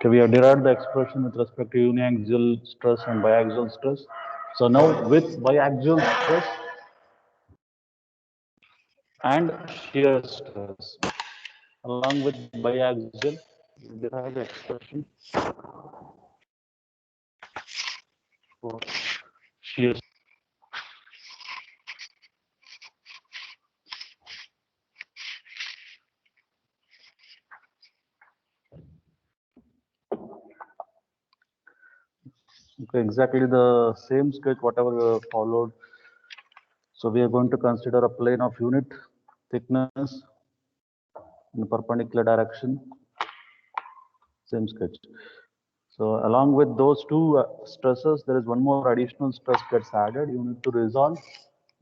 Okay, we have derived the expression with respect to uniaxial stress and biaxial stress. So now with biaxial stress and shear stress, along with biaxial, we derive the expression for shear. Okay, exactly the same sketch whatever we have followed. So we are going to consider a plane of unit thickness in perpendicular direction. Same sketch. So along with those two stresses, there is one more additional stress gets added. You need to resolve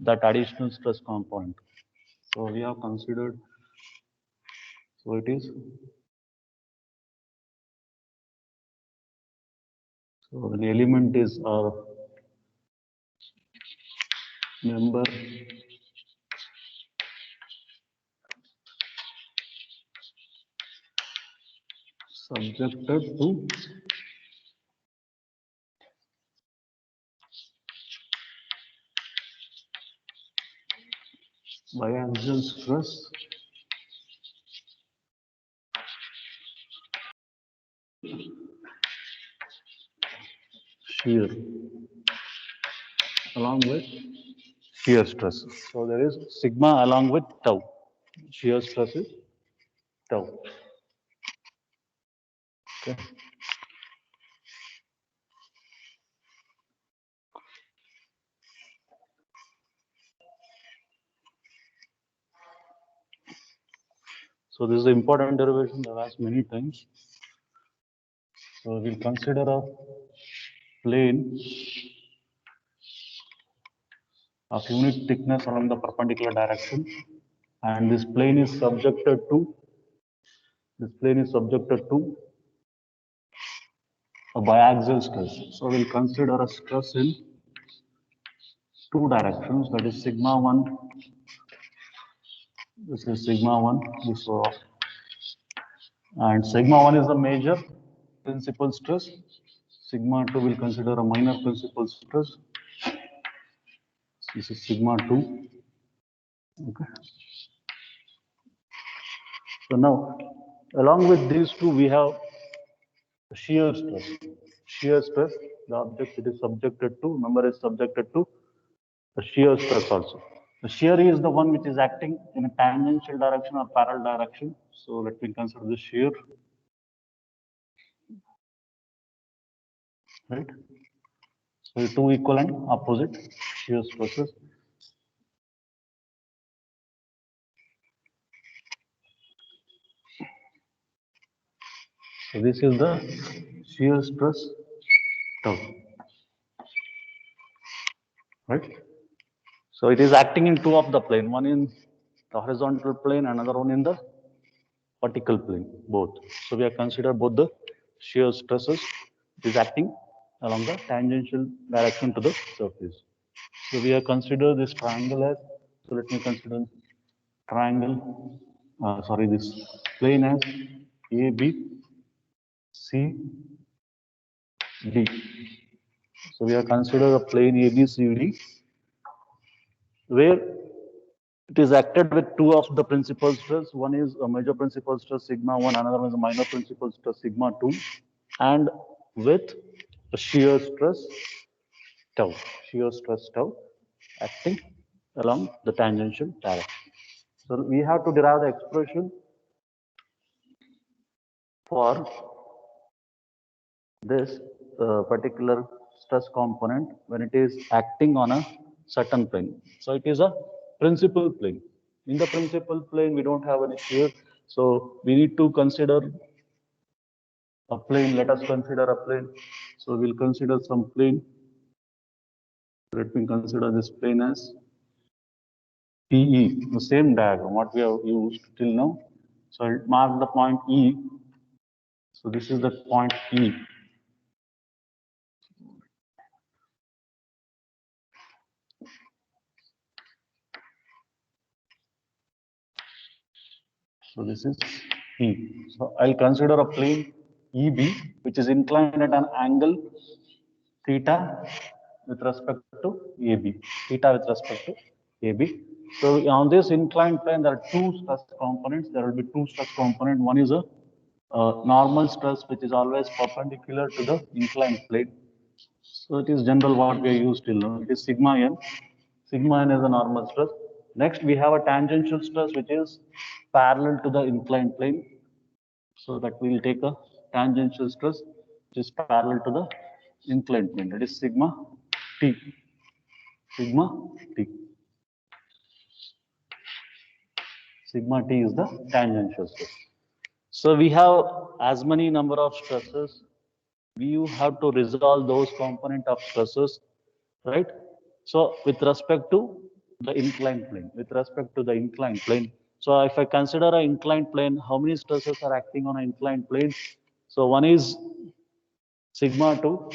that additional stress component. So we have considered, so it is, so the element is a member subjected to biaxial stress shear along with shear stress. So there is sigma along with tau. Shear stress is tau. Okay. So this is an important derivation that I've asked many times. So we'll consider a plane of unit thickness along the perpendicular direction, and this plane is subjected to a biaxial stress. So we'll consider a stress in two directions, that is sigma 1, this is sigma 1, this and sigma 1 is the major principal stress, sigma 2 will consider a minor principal stress, this is sigma 2. Okay. So now along with these two we have shear stress. Shear stress, the object it is subjected to, member is subjected to the shear stress also. The shear is the one which is acting in a tangential direction or parallel direction. So let me consider the shear, right? So two equal and opposite shear stresses. So this is the shear stress tau, right? So it is acting in two of the plane, one in the horizontal plane, another one in the vertical plane, both. So we have considered both the shear stresses. It is acting along the tangential direction to the surface. So we have considered this triangle as, so let me consider triangle, sorry, this plane as A, B, C, D. So we have considered a plane A, B, C, D, where it is acted with two of the principal stress. One is a major principal stress sigma 1, another one is a minor principal stress sigma 2, and with a shear stress tau, acting along the tangential direction. So we have to derive the expression for this particular stress component when it is acting on a certain plane. So it is a principal plane. In the principal plane, we don't have any shear. So we need to consider a plane. Let us consider a plane. So we'll consider some plane. Let me consider this plane as PE, the same diagram what we have used till now. So I'll mark the point E. So this is the point E. So this is E. So I'll consider a plane EB, which is inclined at an angle theta with respect to AB, theta with respect to AB. So on this inclined plane, there are two stress components. There will be two stress components. One is a normal stress, which is always perpendicular to the inclined plane. So it is general what we are used till now. It is sigma n. Sigma n is a normal stress. Next, we have a tangential stress, which is parallel to the inclined plane. So that we will take a tangential stress, which is parallel to the inclined plane. That is sigma t. Sigma t. Sigma t is the tangential stress. So we have as many number of stresses. We have to resolve those component of stresses, right? So with respect to the inclined plane, with respect to the inclined plane. So if I consider an inclined plane, how many stresses are acting on an inclined plane? So one is sigma 2,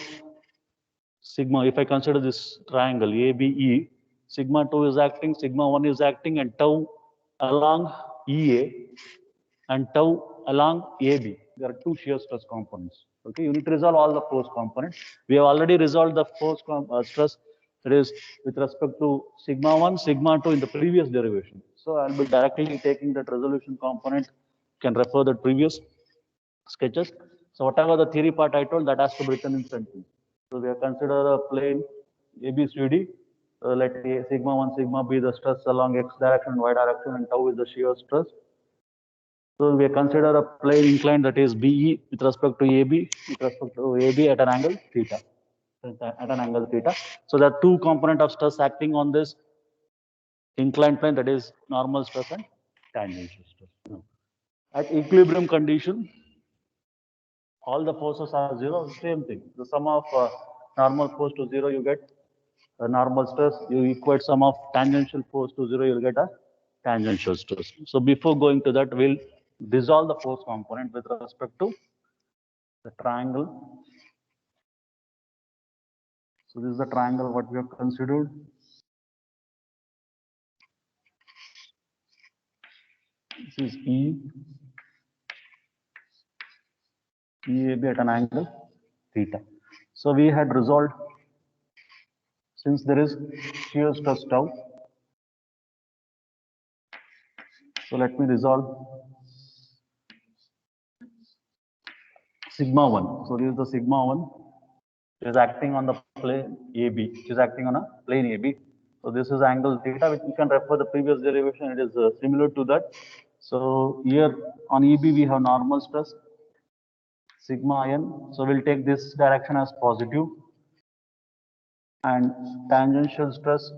sigma, if I consider this triangle ABE, sigma 2 is acting, sigma 1 is acting, and tau along EA and tau along AB. There are two shear stress components. Okay, you need to resolve all the force components. We have already resolved the force stress, that is with respect to sigma 1, sigma 2 in the previous derivation. So I'll be directly taking that resolution component. You can refer the previous sketches. So whatever the theory part I told, that has to be written in sentence. So we have considered a plane ABCD. Let sigma 1, sigma be the stress along x direction, y direction, and tau is the shear stress. So we consider a plane inclined, that is BE with respect to AB, with respect to AB at an angle theta, at an angle theta. So there are two component of stress acting on this inclined plane, that is normal stress and tangential stress. At equilibrium condition, all the forces are zero, same thing. The sum of normal force to zero, you get a normal stress. You equate sum of tangential force to zero, you'll get a tangential stress. So before going to that, we'll dissolve the force component with respect to the triangle. So this is the triangle what we have considered. This is EAB at an angle theta. So we had resolved, since there is shear stress tau. So let me resolve sigma 1. So this is the sigma 1. It is acting on the plane AB. It is acting on a plane AB. So this is angle theta, which you can refer the previous derivation. It is similar to that. So here on EB we have normal stress sigma n. So we'll take this direction as positive, and tangential stress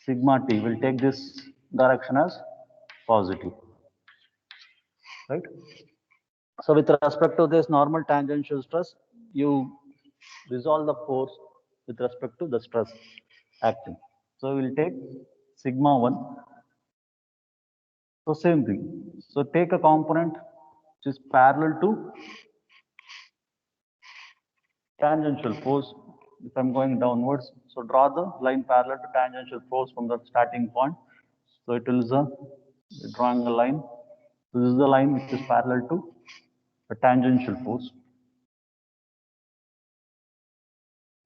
sigma t will take this direction as positive, right? So with respect to this normal tangential stress, you resolve the force with respect to the stress acting. So we'll take sigma 1. So same thing. So take a component which is parallel to tangential force. If I'm going downwards, so draw the line parallel to tangential force from the starting point. So it is drawing a line. This is the line which is parallel to the tangential force.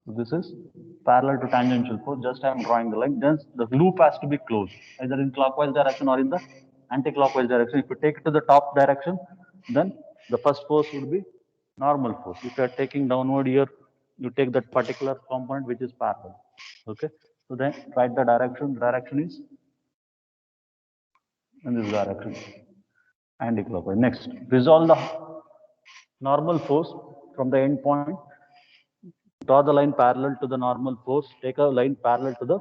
So this is parallel to tangential force. Just I am drawing the line. Then the loop has to be closed, either in clockwise direction or in the anti-clockwise direction. If you take it to the top direction, then the first force would be normal force. If you are taking downward here, you take that particular component which is parallel. Okay. So then write the direction. The direction is in this direction, anti-clockwise. Next, resolve the normal force from the end point. Draw the line parallel to the normal force. Take a line parallel to the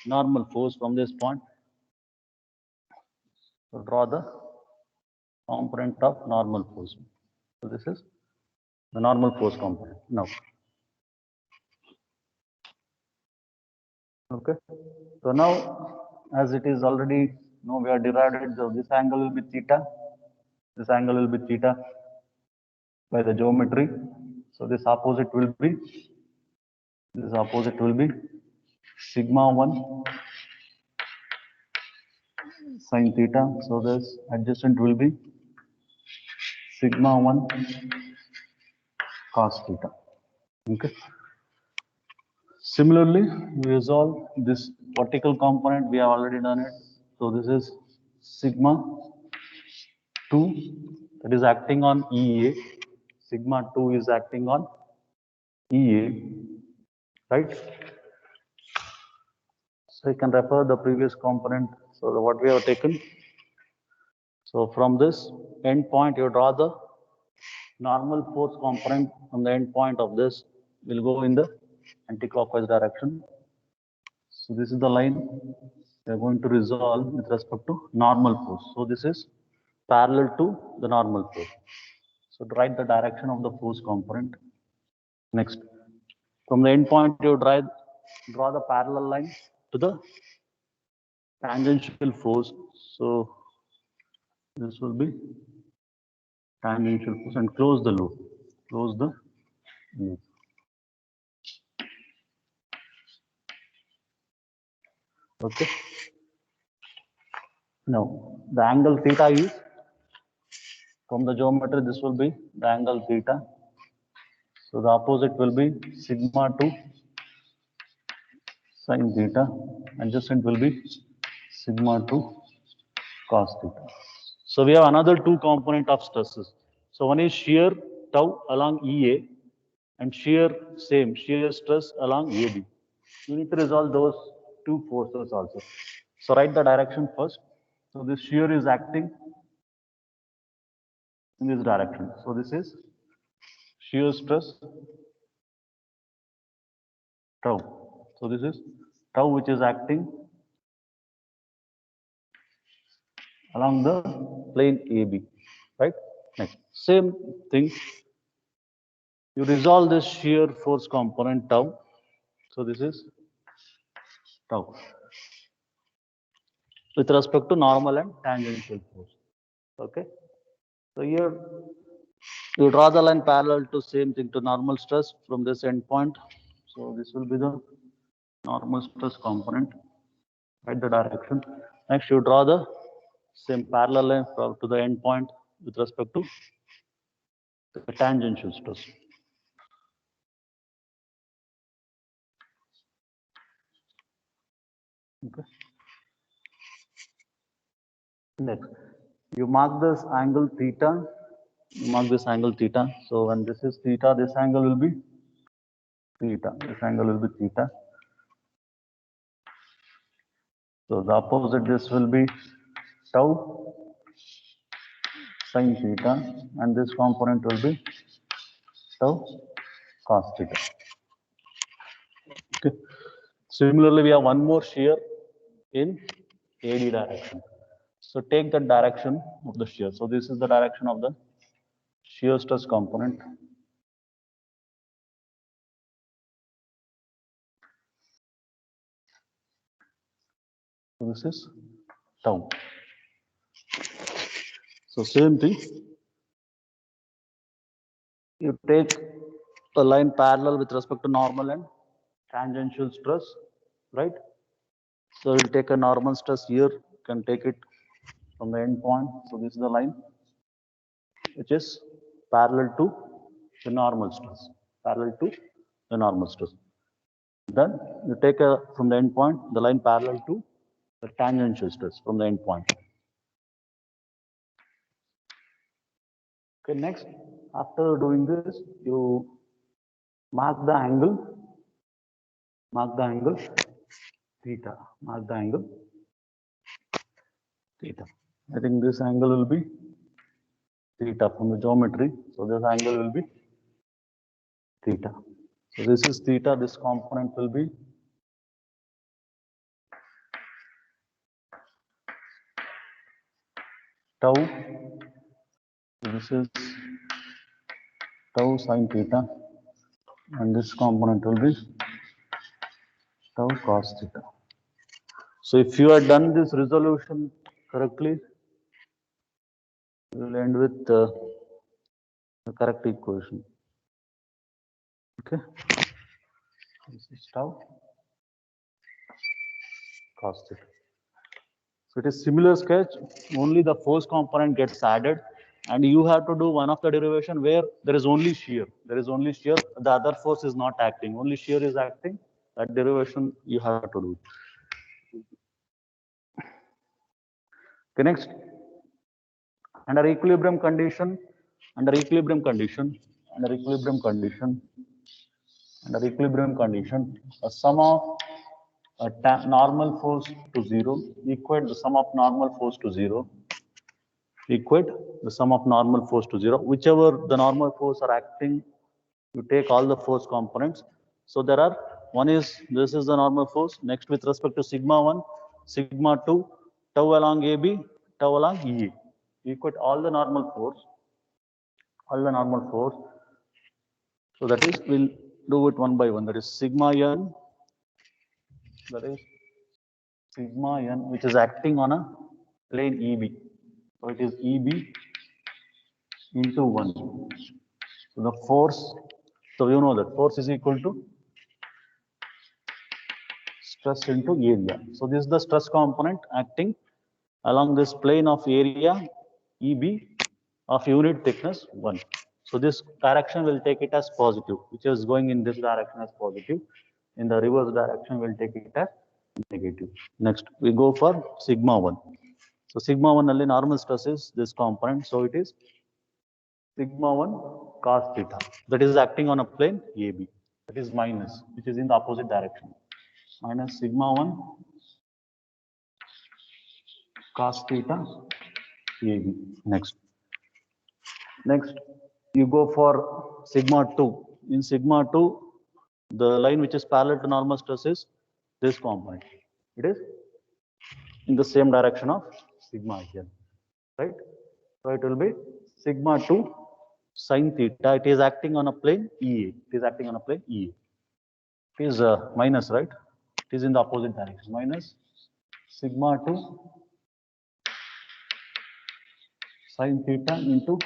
normal force from this point. So draw the component of normal force. So this is the normal force component. Now, okay. So now, as it is already, we are derived it. So this angle will be theta. This angle will be theta by the geometry. So this opposite will be sigma 1 sin theta. So this adjacent will be sigma 1 cos theta. Okay. Similarly, we resolve this vertical component. We have already done it. So this is sigma 2 that is acting on EA. Sigma 2 is acting on EA, right? So you can refer the previous component. So what we have taken. So from this end point, you draw the normal force component from the end point of this will go in the anti-clockwise direction. So this is the line we are going to resolve with respect to normal force. So this is parallel to the normal force. So to write the direction of the force component. Next, from the end point, you draw the parallel line to the tangential force. So this will be tangential force and close the loop. Close the loop. Okay. Now the angle theta is from the geometry. This will be the angle theta. So the opposite will be sigma 2 sin theta, adjacent will be sigma 2 cos theta. So we have another two component of stresses. So one is shear tau along EA and shear stress along AB. You need to resolve those two forces also. So write the direction first. So this shear is acting in this direction. So this is shear stress tau. So this is tau which is acting along the plane AB, right? Next, same thing. You resolve this shear force component tau. So this is tau with respect to normal and tangential force. Okay. So here you draw the line parallel to same thing to normal stress from this end point. So this will be the normal stress component. Write the direction. Next, you draw the same parallel line to the end point with respect to the tangential stress. Okay. Next, you mark this angle theta. You mark this angle theta. So when this is theta, this angle will be theta. This angle will be theta. So the opposite this will be tau sin theta, and this component will be tau cos theta. Okay. Similarly, we have one more shear in AD direction. So take the direction of the shear. So this is the direction of the shear stress component. So this is tau. So same thing. You take a line parallel with respect to normal and tangential stress, right? So we'll take a normal stress here, you can take it from the end point. So this is the line which is parallel to the normal stress, parallel to the normal stress. Then you take from the end point, the line parallel to the tangential stress from the end point. Okay, next, after doing this, you mark the angle theta, mark the angle theta. I think this angle will be theta from the geometry. So this angle will be theta. So this is theta, this component will be tau. This is tau sin theta, and this component will be tau cos theta. So if you had done this resolution correctly, you will end with the correct equation. Okay. This is tau cos theta. So it is similar sketch, only the force component gets added. And you have to do one of the derivation where there is only shear. There is only shear. The other force is not acting. Only shear is acting. That derivation you have to do. Okay, next. Under equilibrium condition, under equilibrium condition, under equilibrium condition, under equilibrium condition, a sum of normal force to zero equate the sum of normal force to zero equate the sum of normal force to zero. Whichever the normal force are acting, you take all the force components. So there are, one is, this is the normal force. Next, with respect to sigma 1, sigma 2, tau along AB, tau along EA. Equate all the normal force, all the normal force. So that is, we'll do it one by one. That is sigma n, that is sigma n, which is acting on a plane EB. So it is EB into 1. So the force, so you know that force is equal to stress into area. So this is the stress component acting along this plane of area EB of unit thickness 1. So this direction will take it as positive, which is going in this direction as positive. In the reverse direction, we'll take it as negative. Next, we go for sigma 1. So sigma 1 only normal stress is this component. So it is sigma 1 cos theta. That is acting on a plane AB. That is minus, which is in the opposite direction. Minus sigma 1 cos theta AB. Next. Next, you go for sigma 2. In sigma 2, the line which is parallel to normal stress is this component. It is in the same direction of sigma here, right? So it will be sigma 2 sin theta. It is acting on a plane EA. It is acting on a plane EA. It is minus, right? It is in the opposite direction. Minus sigma 2 sin theta into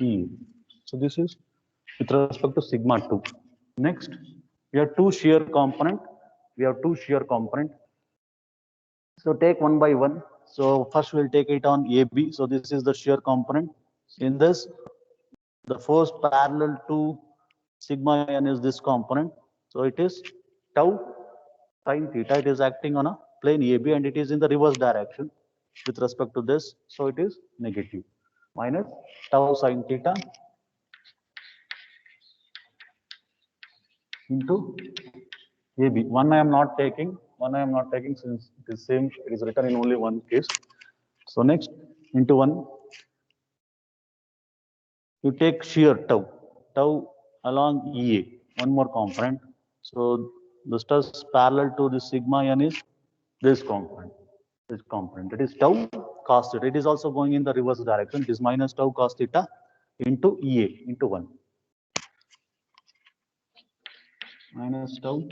EA. So this is with respect to sigma 2. Next, we have two shear component. We have two shear component. So take one by one. So first we'll take it on AB. So this is the shear component. In this, the force parallel to sigma n is this component. So it is tau sin theta. It is acting on a plane AB and it is in the reverse direction with respect to this. So it is negative. Minus tau sin theta into AB. One I am not taking. One I am not taking since it is same. It is written in only one case. So next, into 1, you take shear tau, tau along EA, one more component. So the stress parallel to the sigma n is this component, that is tau cos theta. It is also going in the reverse direction. It is minus tau cos theta into EA into 1. Minus tau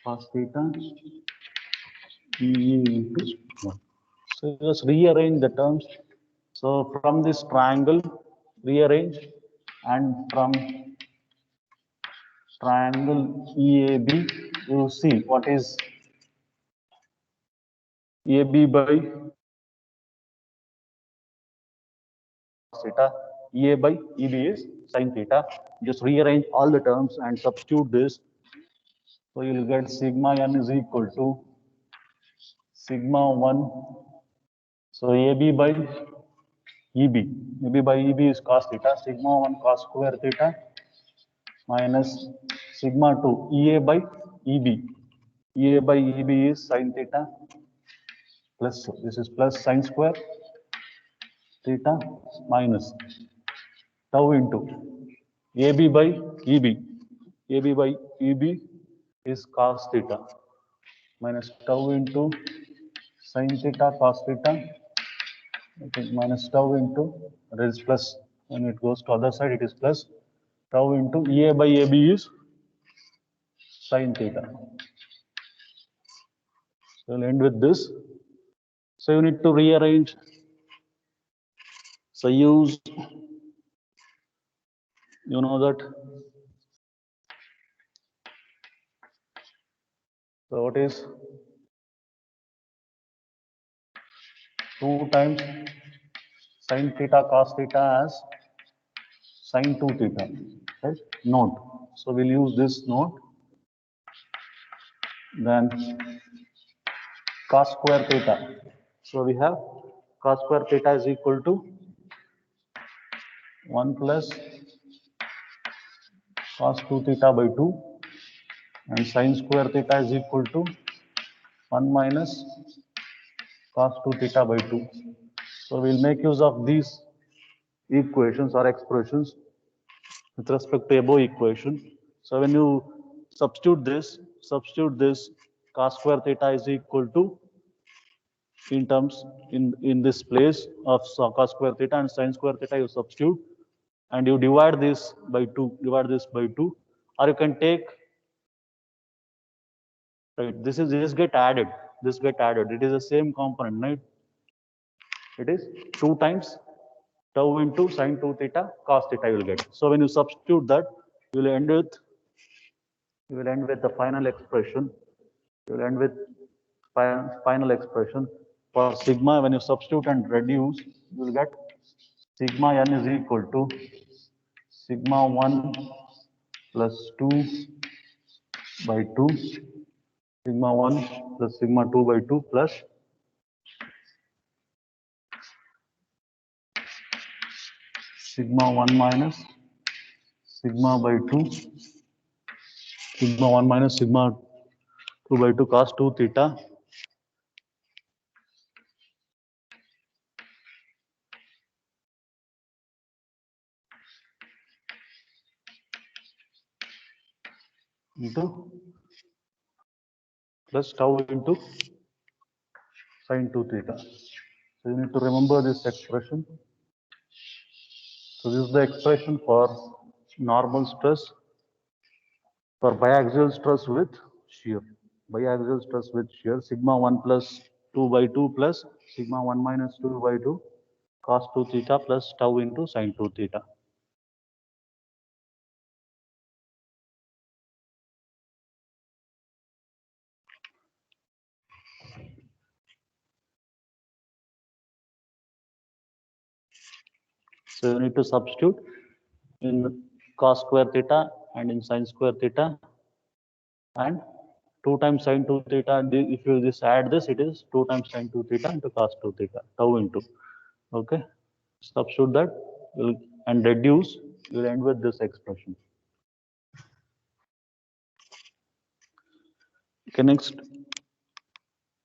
cos theta EA into 1. So just rearrange the terms. So from this triangle, rearrange, and from triangle EAB, you see what is AB by theta, EA by EB is sin theta. Just rearrange all the terms and substitute this. So you'll get sigma n is equal to sigma 1. So AB by EB. EB by EB is cos theta. Sigma 1 cos square theta minus sigma 2 EA by EB. EA by EB is sin theta plus, this is plus sin square theta minus tau into AB by EB. AB by EB is cos theta minus tau into sin theta cos theta. It is minus tau into, that is plus, when it goes to other side, it is plus tau into EA by AB is sin theta. So we'll end with this. So you need to rearrange. So use, you know that. So what is 2 times Sin theta cos theta as sin 2 theta, right? Note. So we'll use this note. Then cos square theta. So we have cos square theta is equal to 1 plus cos 2 theta by 2, and sin square theta is equal to 1 minus cos 2 theta by 2. So we'll make use of these equations or expressions with respect to above equation. So when you substitute this cos square theta is equal to, in terms in this place of cos square theta and sin square theta, you substitute and you divide this by 2, or you can take, right, this get added, it is the same component, right? It is 2 times tau into sin 2 theta cos theta you will get. So when you substitute that, you will end with the final expression. You will end with final expression for sigma. When you substitute and reduce, you will get sigma n is equal to sigma 1 plus 2 by 2, sigma 1 plus sigma 2 by 2 plus sigma 1 minus sigma by 2, sigma 1 minus sigma 2 by 2 cos 2 theta into plus tau into sin 2 theta. So you need to remember this expression. So this is the expression for normal stress, for biaxial stress with shear. Biaxial stress with shear, sigma 1 plus 2 by 2 plus sigma 1 minus 2 by 2 cos 2 theta plus tau into sin 2 theta. So you need to substitute in cos square theta and in sin square theta, and 2 times sin 2 theta. If you just add this, it is 2 times sin 2 theta into cos 2 theta, tau into. Okay, substitute that and reduce. You'll end with this expression. Okay, next,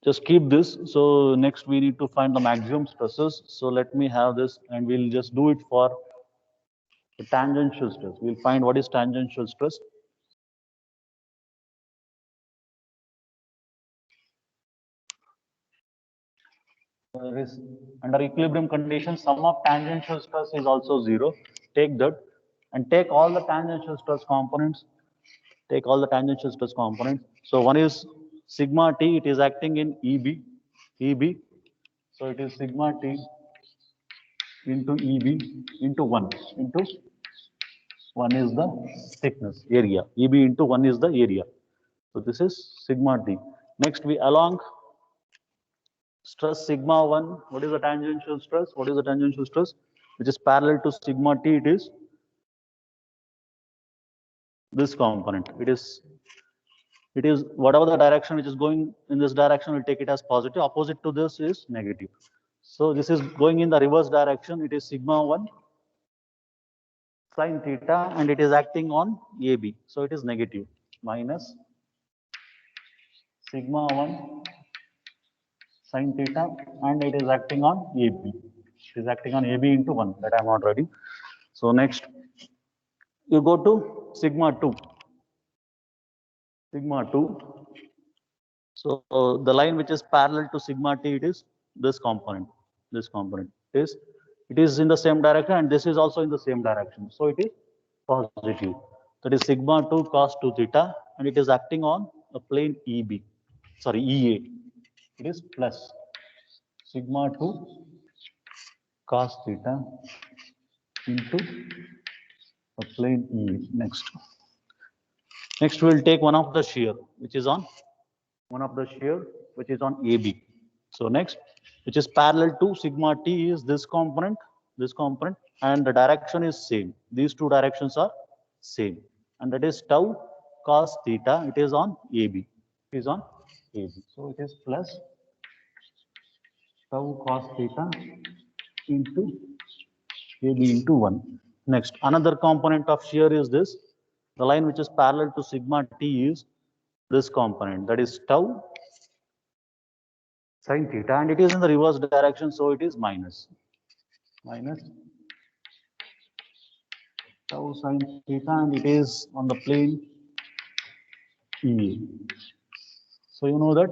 just keep this. So next we need to find the maximum stresses. So let me have this, and we'll just do it for the tangential stress. We'll find what is tangential stress. Is under equilibrium conditions, sum of tangential stress is also 0. Take that and take all the tangential stress components. Take all the tangential stress components. So one is sigma t, it is acting in EB. So it is sigma t into EB into 1 into 1 is the thickness area. EB into 1 is the area. So this is sigma t. Next we along stress sigma 1. What is the tangential stress? What is the tangential stress? Which is parallel to sigma t. It is this component. It is whatever the direction which is going in this direction, we'll take it as positive. Opposite to this is negative. So this is going in the reverse direction. It is sigma 1 sin theta, and it is acting on AB. So it is negative, minus sigma 1 sin theta, and it is acting on AB. It is acting on AB into 1. That I am not writing. So next, you go to sigma 2. Sigma 2. So the line which is parallel to sigma t, it is this component. This component is, it is in the same direction, and this is also in the same direction. So it is positive. That is sigma 2 cos 2 theta, and it is acting on a plane EB. Sorry, EA. It is plus sigma 2 cos theta into a plane EA. Next we will take one of the shear which is on AB. So next, which is parallel to sigma t, is this component, this component, and the direction is same. These two directions are same, and that is tau cos theta. It is on AB. It is on AB. So it is plus tau cos theta into AB into 1. Next, another component of shear is this. The line which is parallel to sigma t is this component, that is tau sin theta, and it is in the reverse direction, so it is minus tau sin theta, and it is on the plane EA. So you know that,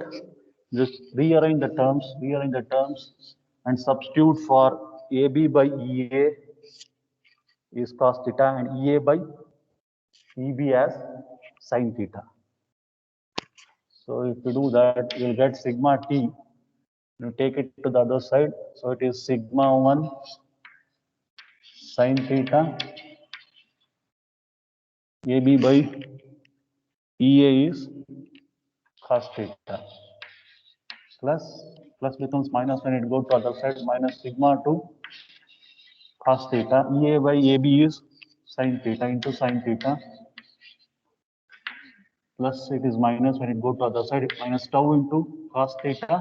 just rearrange the terms, and substitute for AB by EA is cos theta, and EA by EB as sin theta. So if you do that, you'll get sigma t. You take it to the other side, so it is sigma 1 sin theta AB by EA is cos theta, plus becomes minus when it goes to other side, minus sigma 2 cos theta. EA by AB is sin theta into sin theta, plus it is minus when it goes to other side, minus tau into cos theta.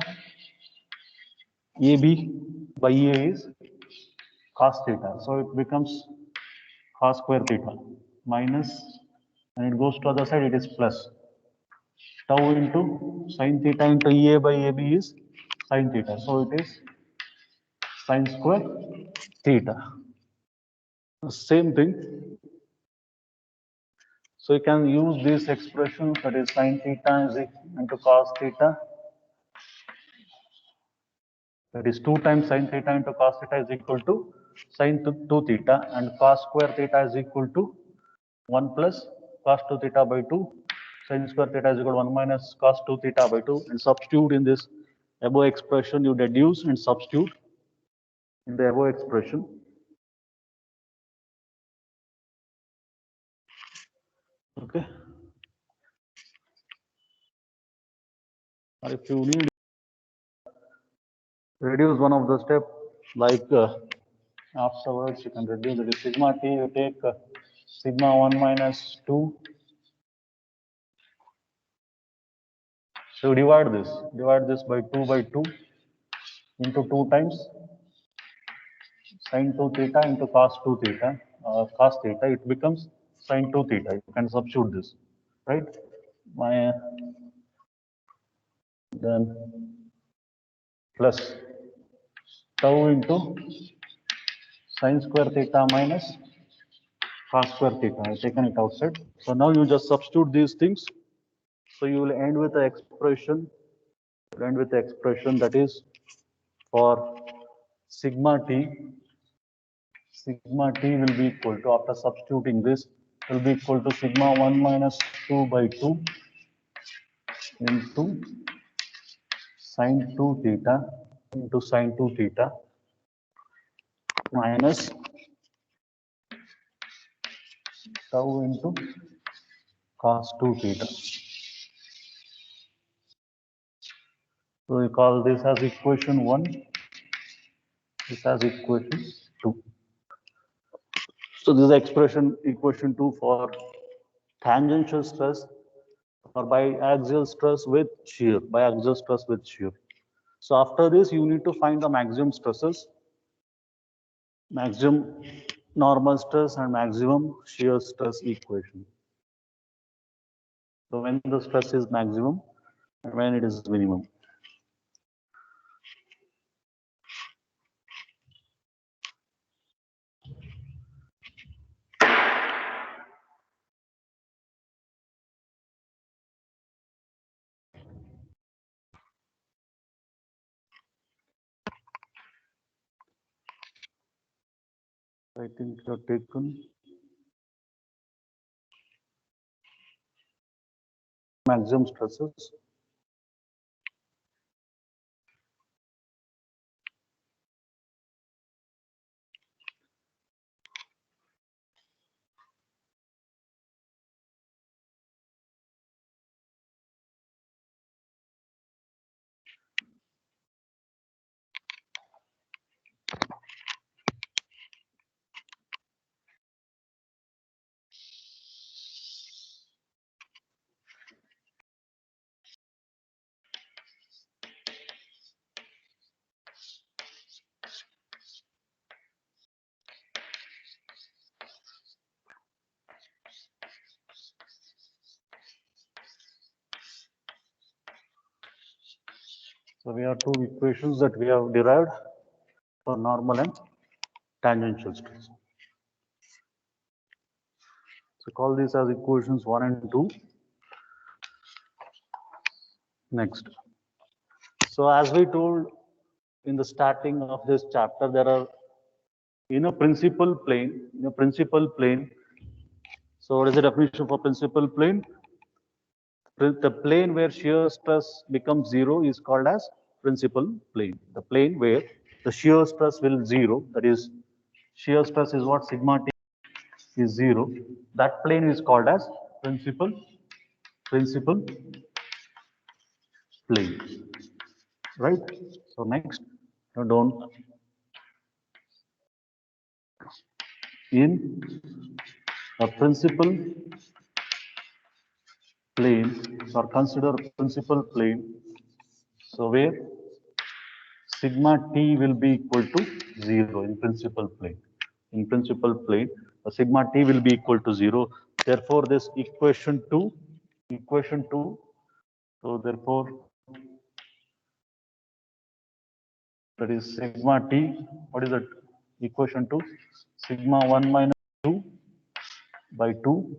AB by EA is cos theta, so it becomes cos square theta, minus when it goes to other side, it is plus tau into sin theta into EA by AB is sin theta, so it is sin square theta. Same thing. So you can use this expression, that is sin theta is into cos theta. That is 2 times sin theta into cos theta is equal to sin 2 theta, and cos square theta is equal to 1 plus cos 2 theta by 2. Sin square theta is equal to 1 minus cos 2 theta by 2, and substitute in this above expression. You deduce and substitute in the above expression. Okay. Or if you need reduce one of the step, like afterwards you can reduce it. Sigma t, you take sigma 1 minus 2. So divide this by 2 by 2 into 2 times sin 2 theta into cos 2 theta, cos theta. It becomes sin 2 theta. You can substitute this, right? Then plus tau into sin square theta minus cos square theta. I've taken it outside. So now you just substitute these things. So you will end with the expression. That is for sigma t. Sigma t will be equal to, after substituting this, will be equal to sigma 1 minus 2 by 2 into sin 2 theta into sin 2 theta minus tau into cos 2 theta. So we call this as equation 1, this as equation 2. So this is equation 2 for tangential stress or biaxial stress with shear, So after this, you need to find the maximum stresses, maximum normal stress and maximum shear stress equation. So when the stress is maximum and when it is minimum. I think you have taken maximum stresses. So we have two equations that we have derived for normal and tangential stress. So call these as equations 1 and 2. Next. So as we told in the starting of this chapter, there are in a principal plane, so what is the definition for principal plane? The plane where shear stress becomes zero is called as principal plane. The plane where the shear stress will zero, that is shear stress is what sigma t is zero. That plane is called as principal plane, right? So next, don't in a principal plane or consider principal plane. So where sigma t will be equal to 0 in principal plane. In principal plane, sigma t will be equal to 0. Therefore, this equation 2, so therefore, that is sigma t, what is that? Equation 2, sigma 1 minus 2 by 2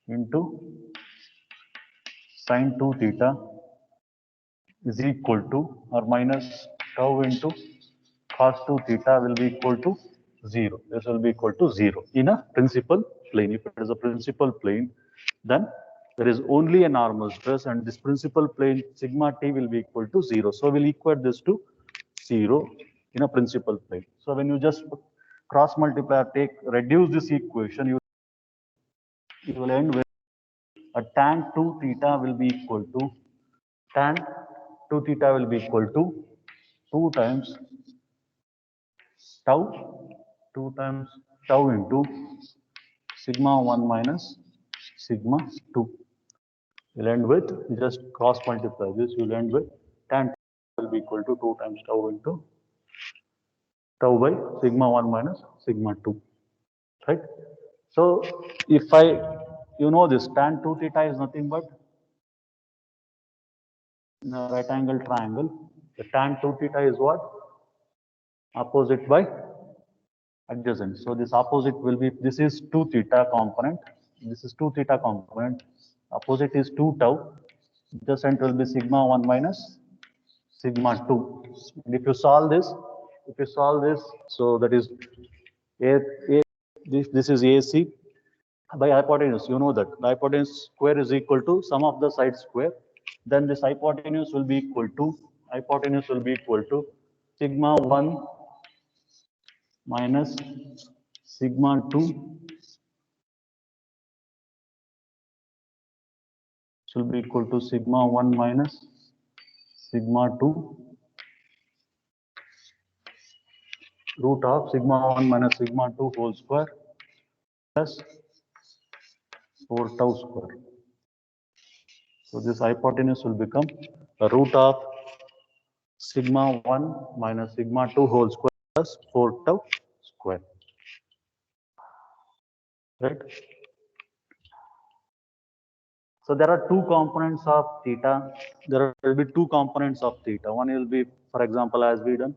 into sine 2 theta is equal to or minus tau into cos 2 theta will be equal to 0. This will be equal to 0 in a principal plane. If it is a principal plane, then there is only a normal stress and this principal plane sigma t will be equal to 0. So we'll equate this to 0 in a principal plane. So when you just cross multiply, reduce this equation, you will end with a tan 2 theta will be equal to tan 2 theta will be equal to 2 times tau 2 times tau into sigma 1 minus sigma 2. You'll end with just cross multiply this. You'll end with tan will be equal to 2 times tau into tau by sigma 1 minus sigma 2. Right? So if you know this tan 2 theta is nothing but right angle triangle. The tan 2 theta is what? Opposite by adjacent. So this opposite will be, this is 2 theta component. This is 2 theta component. Opposite is 2 tau. Adjacent will be sigma 1 minus sigma 2. And if you solve this, so that is this is AC by hypotenuse. You know that the hypotenuse square is equal to sum of the side square. Then this hypotenuse will be equal to sigma 1 minus sigma 2 will be equal to sigma 1 minus sigma 2 root of sigma 1 minus sigma 2 whole square plus 4 tau square. So this hypotenuse will become the root of sigma 1 minus sigma 2 whole square plus 4 tau square. Right? So there are two components of theta. There will be two components of theta. One will be, for example, as we done,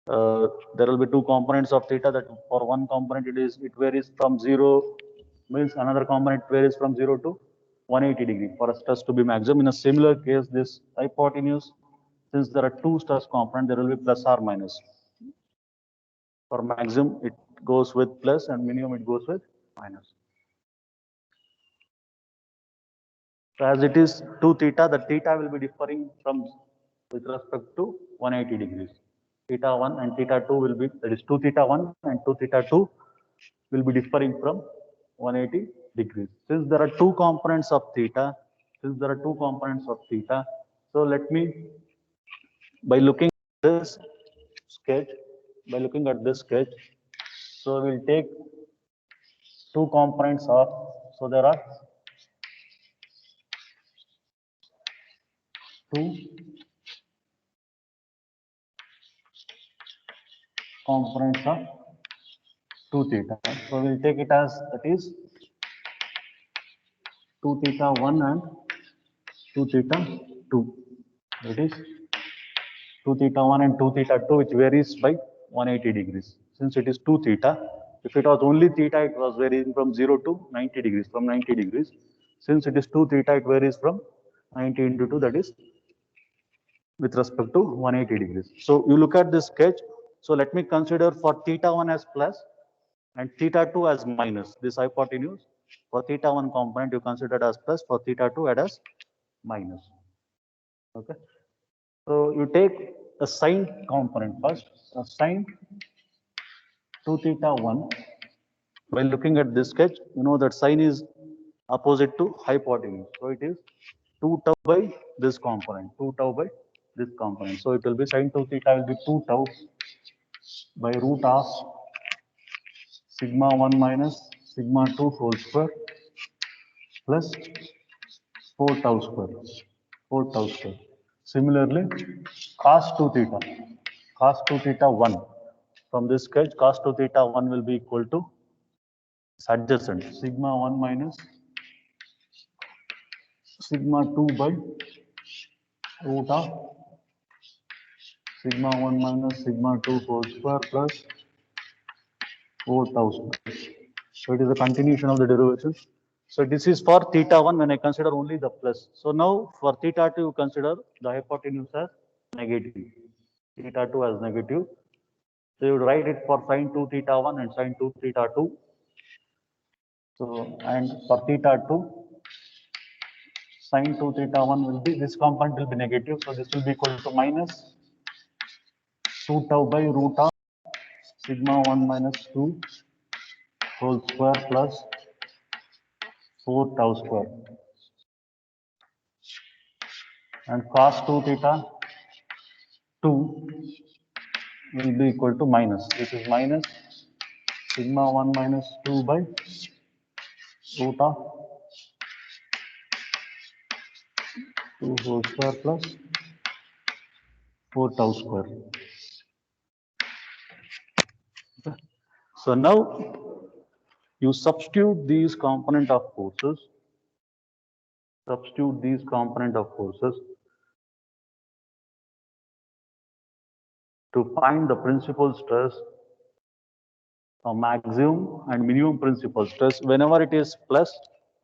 there will be two components of theta. That for one component it varies from 0, means another component varies from 0 to 180 degree for a stress to be maximum. In a similar case, this hypotenuse, since there are two stress components, there will be plus or minus. For maximum, it goes with plus, and minimum it goes with minus. So as it is 2 theta, the theta will be differing from with respect to 180 degrees. Theta 1 and theta 2 will be, that is 2 theta 1 and 2 theta 2 will be differing from 180 degrees. Since there are two components of theta, so let me, by looking at this sketch, so we'll take two components of, so there are two components of 2 theta. So we'll take it as, that is 2 theta 1 and 2 theta 2. It is 2 theta 1 and 2 theta 2, which varies by 180 degrees. Since it is 2 theta, if it was only theta, it was varying from 0 to 90 degrees, from 90 degrees. Since it is 2 theta, it varies from 90 into 2, that is with respect to 180 degrees. So you look at this sketch. So let me consider for theta 1 as plus and theta 2 as minus. This hypotenuse for theta 1 component you consider as plus, for theta 2 as minus. Okay. So you take a sine component first, a sine 2 theta 1. While looking at this sketch, you know that sine is opposite to hypotenuse. So it is 2 tau by this component, 2 tau by this component. So it will be sine 2 theta will be 2 tau by root of sigma 1 minus sigma 2 whole square plus 4 tau square, 4 tau square. Similarly, cos 2 theta, cos 2 theta 1. From this sketch, cos 2 theta 1 will be equal to adjacent sigma 1 minus sigma 2 by root of sigma 1 minus sigma 2 whole square plus 4 tau square. So it is a continuation of the derivation. So this is for theta 1 when I consider only the plus. So now for theta 2 you consider the hypotenuse as negative. Theta 2 as negative. So you would write it for sine 2 theta 1 and sine 2 theta 2. So and for theta 2, sine 2 theta 1 will be, this component will be negative. So this will be equal to minus 2 tau by root of sigma 1 minus 2 whole square plus 4 tau square. And cos 2 theta 2 will be equal to minus. This is minus sigma 1 minus 2 by root of 2 whole square plus 4 tau square. Okay. So now you substitute these component of forces, to find the principal stress, a maximum and minimum principal stress. Whenever it is plus,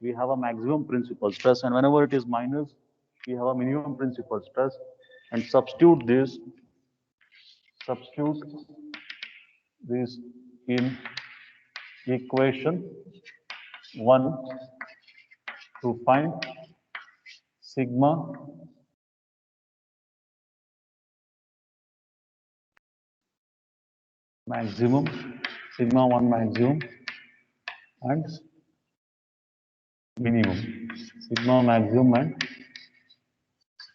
we have a maximum principal stress, and whenever it is minus, we have a minimum principal stress. And substitute this in equation 1 to find sigma maximum, sigma 1 maximum and minimum. Sigma maximum and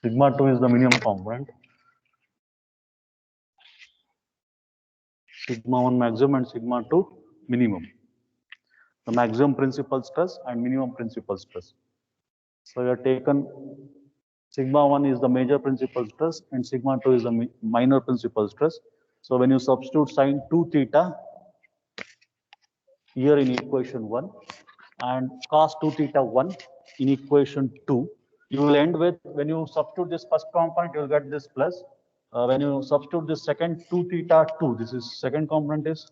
sigma 2 is the minimum component. Sigma 1 maximum and sigma 2 minimum. The maximum principal stress and minimum principal stress. So you have taken sigma 1 is the major principal stress and sigma 2 is the minor principal stress. So when you substitute sine 2 theta here in equation 1 and cos 2 theta 1 in equation 2, you will end with, when you substitute this first component, you will get this plus. When you substitute this second 2 theta 2, this is second component is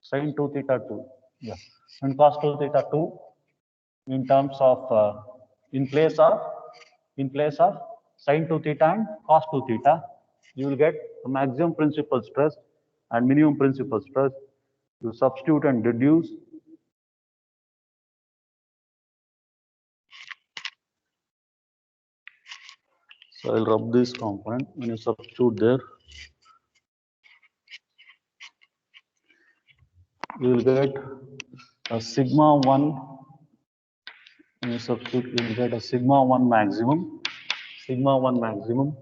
sine 2 theta 2. Yeah. And cos 2 theta 2 in terms of, in place of sine 2 theta and cos 2 theta, you will get the maximum principal stress and minimum principal stress. You substitute and deduce. So I'll rub this component. When you substitute there, you will get a sigma 1. When you substitute, you will get a sigma 1 maximum. Sigma 1 maximum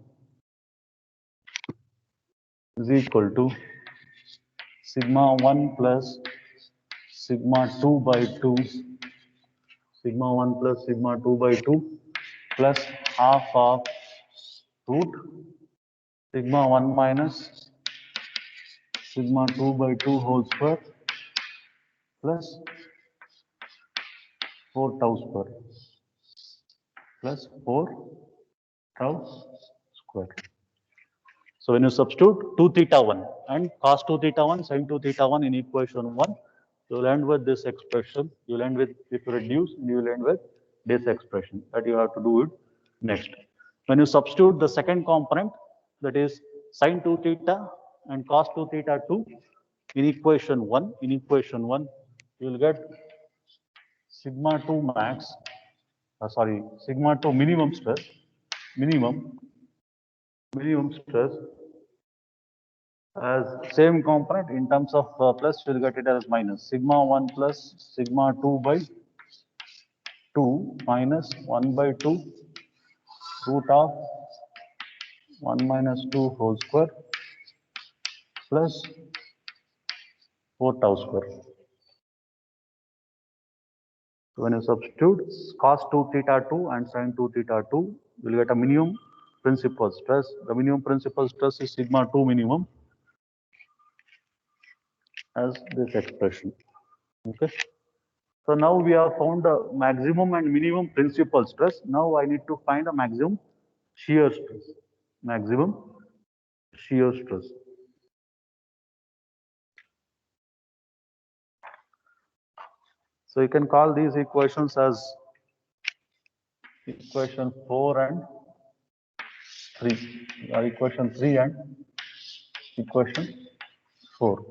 is equal to sigma 1 plus sigma 2 by 2, sigma 1 plus sigma 2 by 2 plus half of root sigma 1 minus sigma 2 by 2 whole square plus 4 tau square plus 4 tau square. So when you substitute 2 theta 1 and cos 2 theta 1, sin 2 theta 1 in equation 1, you will end with this expression. You will end with, if you reduce, you will end with this expression that you have to do it next. When you substitute the second component, that is sin 2 theta and cos 2 theta 2 in equation 1, you will get sigma 2 max, sigma 2 minimum stress, minimum stress as same component in terms of plus, you will get it as minus sigma 1 plus sigma 2 by 2 minus 1 by 2 root of 1 minus 2 whole square plus 4 tau square. So when you substitute cos 2 theta 2 and sin 2 theta 2, you will get a minimum principal stress. The minimum principal stress is sigma 2 minimum as this expression. Okay. So now we have found the maximum and minimum principal stress. Now I need to find a maximum shear stress. Maximum shear stress. So you can call these equations as equation 4 and 3, or equation 3 and equation 4.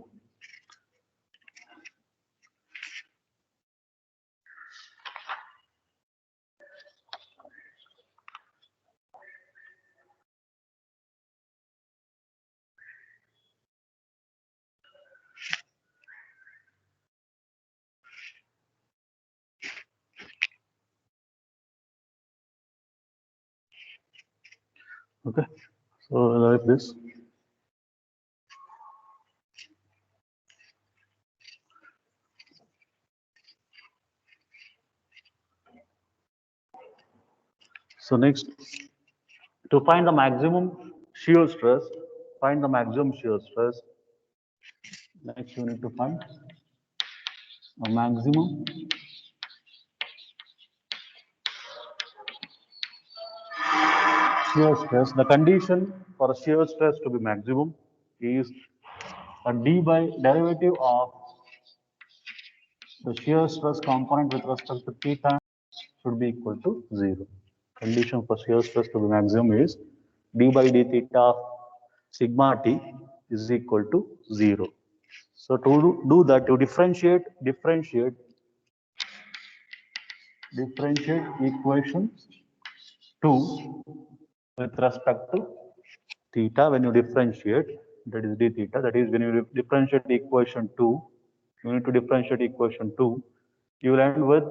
Okay, so like this. So next, to find the maximum shear stress, find the maximum shear stress. Next, you need to find a maximum shear stress. The condition for a shear stress to be maximum is a d by derivative of the shear stress component with respect to theta should be equal to 0. Condition for shear stress to be maximum is d by d theta of sigma t is equal to 0. So to do that, you differentiate equation 2 with respect to theta. When you differentiate, that is d theta, that is when you differentiate equation 2, you need to differentiate equation 2, you will end with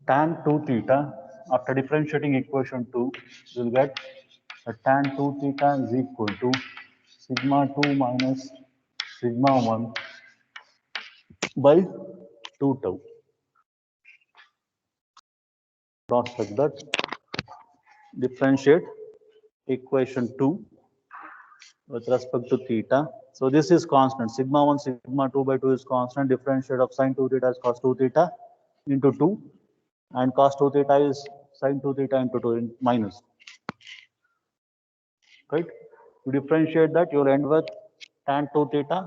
tan 2 theta. After differentiating equation 2, you will get a tan 2 theta is equal to sigma 2 minus sigma 1 by 2 tau. Cross check that. Differentiate equation 2 with respect to theta. So this is constant. Sigma 1, sigma 2 by 2 is constant. Differentiate of sin 2 theta is cos 2 theta into 2. And cos 2 theta is sin 2 theta into 2 in minus. Right? To differentiate that, you will end with tan 2 theta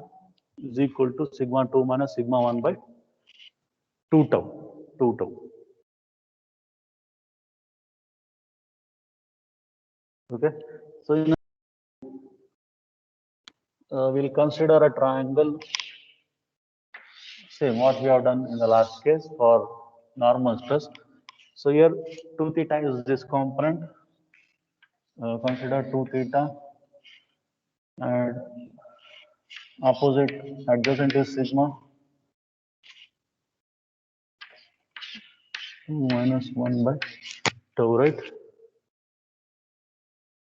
is equal to sigma 2 minus sigma 1 by 2 tau. 2 tau. Okay. So we'll consider a triangle, same what we have done in the last case for normal stress. So here 2 theta is this component. Consider 2 theta and opposite adjacent is sigma 2 minus 1 by tau, right?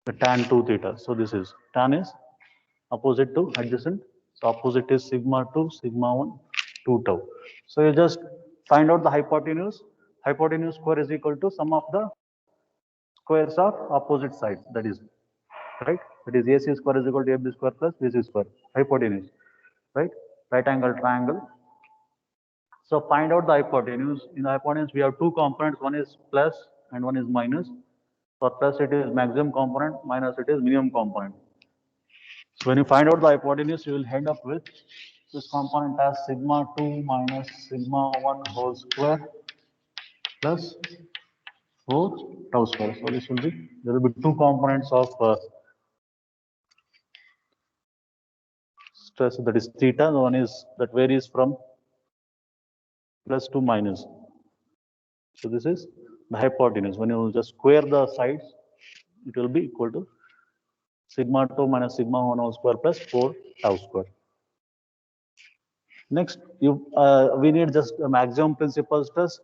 The tan 2 theta. So this is tan is opposite to adjacent. So opposite is sigma 2, sigma 1, 2 tau. So you just find out the hypotenuse. Hypotenuse square is equal to sum of the squares of opposite sides. That is right. That is AC square is equal to AB square plus BC square. Hypotenuse, right? Right angle triangle. So find out the hypotenuse. In the hypotenuse, we have two components. One is plus and one is minus. For plus it is maximum component, minus it is minimum component. So when you find out the hypotenuse, you will end up with this component as sigma 2 minus sigma 1 whole square plus 4 tau square. So this will be, there will be two components of stress, that is theta. One is that varies from plus to minus. So this is the hypotenuse. When you just square the sides, it will be equal to sigma 2 minus sigma 1 whole square plus 4 tau square. Next, we need just a maximum principal stress.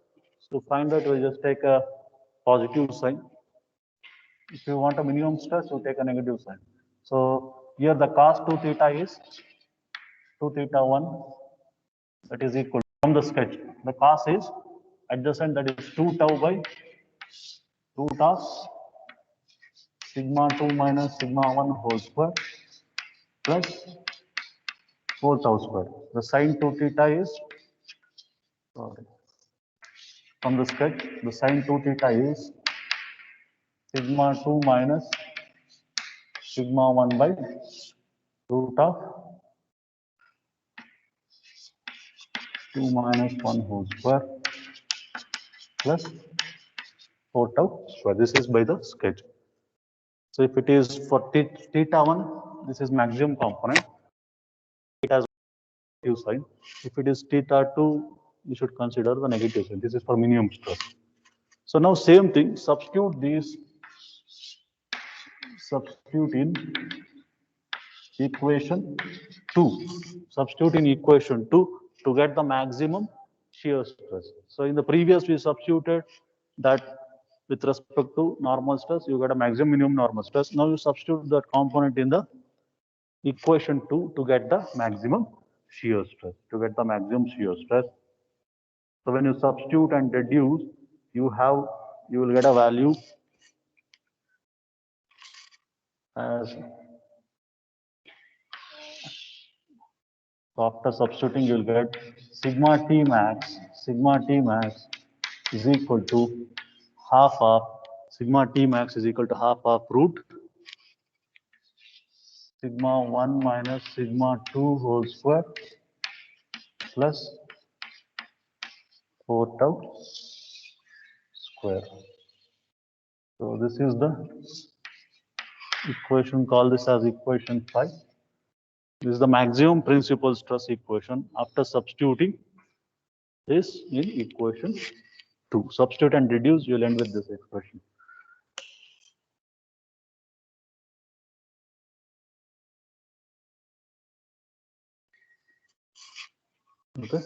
To find that, we just take a positive sign. If you want a minimum stress, you take a negative sign. So here the cos 2 theta is 2 theta 1, that is equal from the sketch. The cos is adjacent, that is 2 tau by root of sigma 2 minus sigma 1 whole square plus 4 tau square. The sine 2 theta is, sorry, from the sketch, the sine 2 theta is sigma 2 minus sigma 1 by root of 2 minus 1 whole square plus 4 tau square. This is by the sketch. So if it is for theta 1, this is maximum component. It has positive sign. If it is theta 2, you should consider the negative sign. This is for minimum stress. So now same thing, substitute in equation 2. Substitute in equation 2 to get the maximum shear stress. So in the previous we substituted that with respect to normal stress, you get a maximum minimum normal stress. Now you substitute that component in the equation 2 to get the maximum shear stress. So when you substitute and reduce, you will get a value as, so after substituting, you will get sigma T max is equal to half of, sigma T max is equal to half of root sigma 1 minus sigma 2 whole square plus 4 tau square. So this is the equation, call this as equation 5. This is the maximum principal stress equation after substituting this in equation 2. Substitute and reduce, you will end with this expression. Okay.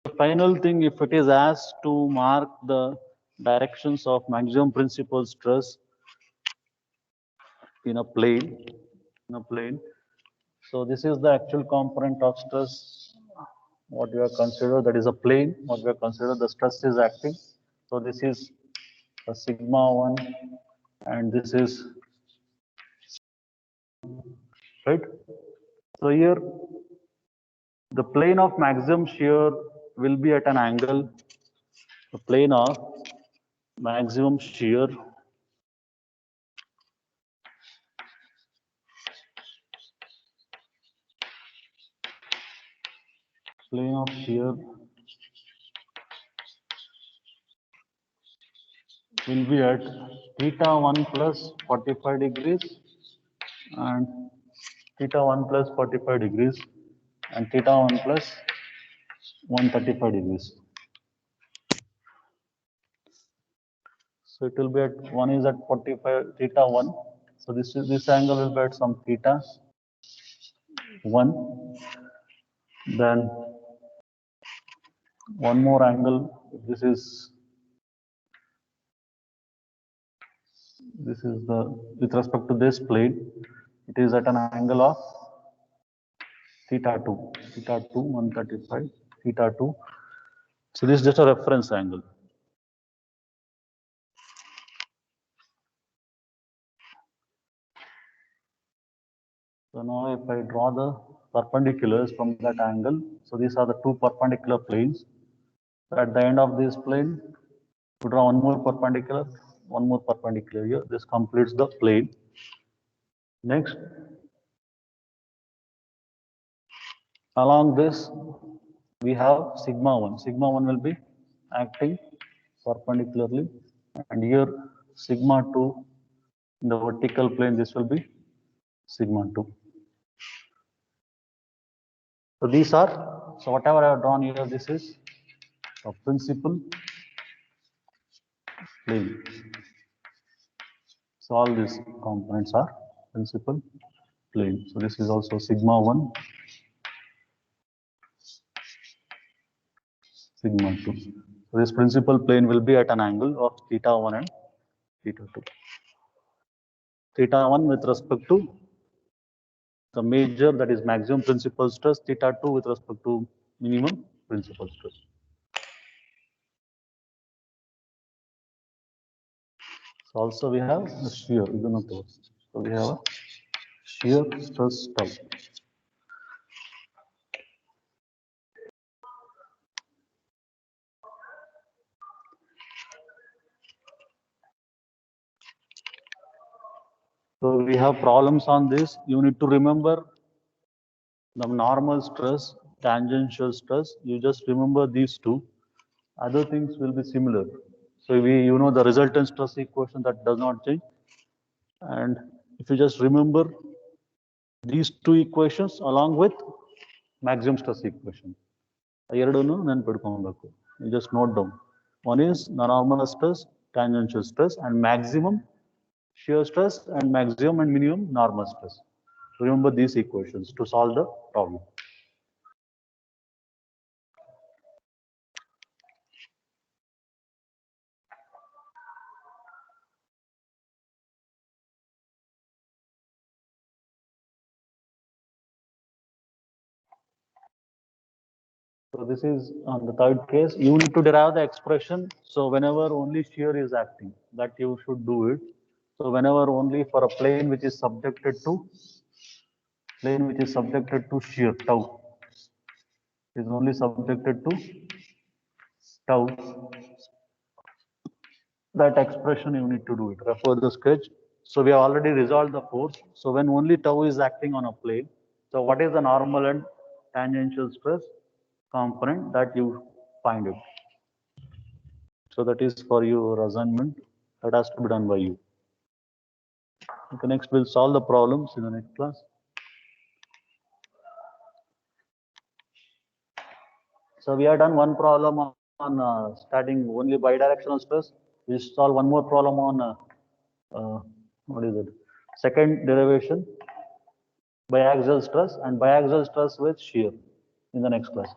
The final thing, if it is asked to mark the directions of maximum principal stress in a plane, so this is the actual component of stress, what we have considered, that is a plane, what we have considered the stress is acting. So this is a sigma 1 and this is, right? So here the plane of maximum shear will be at an angle, the plane of maximum shear will be at theta 1 plus 45 degrees and theta 1 plus 45 degrees and theta 1 plus 135 degrees. So it will be at, one is at 45 theta 1. So this angle will be at some theta 1. Then one more angle, this is the, with respect to this plane, it is at an angle of theta 2, 135, theta 2. So this is just a reference angle. So now if I draw the perpendiculars from that angle, so these are the two perpendicular planes. So at the end of this plane, We draw one more perpendicular here. This completes the plane. Next, along this, we have sigma 1. Sigma 1 will be acting perpendicularly, and here sigma 2 in the vertical plane, this will be sigma 2. So these are, so whatever I have drawn here, this is a principal plane. So all these components are principal plane. So this is also sigma 1, sigma 2. So this principal plane will be at an angle of theta 1 and theta 2. Theta 1 with respect to the major, that is maximum principal stress, theta 2 with respect to minimum principal stress. So also we have the shear, so we have a shear stress tau. So we have problems on this. You need to remember the normal stress, tangential stress. You just remember these two. Other things will be similar. So you know the resultant stress equation, that does not change. And if you just remember these two equations along with maximum stress equation, you just note down. One is the normal stress, tangential stress, and maximum shear stress, and maximum and minimum normal stress. Remember these equations to solve the problem. So this is on the third case. You need to derive the expression. So whenever only shear is acting, that you should do it. So whenever only for a plane which is subjected to shear tau, is only subjected to tau, that expression you need to do it. Refer the sketch. So we have already resolved the force. So when only tau is acting on a plane, so what is the normal and tangential stress component, that you find it. So that is for your assignment. That has to be done by you. Okay, next we'll solve the problems in the next class. So we have done one problem on starting only bidirectional stress. We'll solve one more problem on what is it? Second derivation, biaxial stress, and biaxial stress with shear in the next class.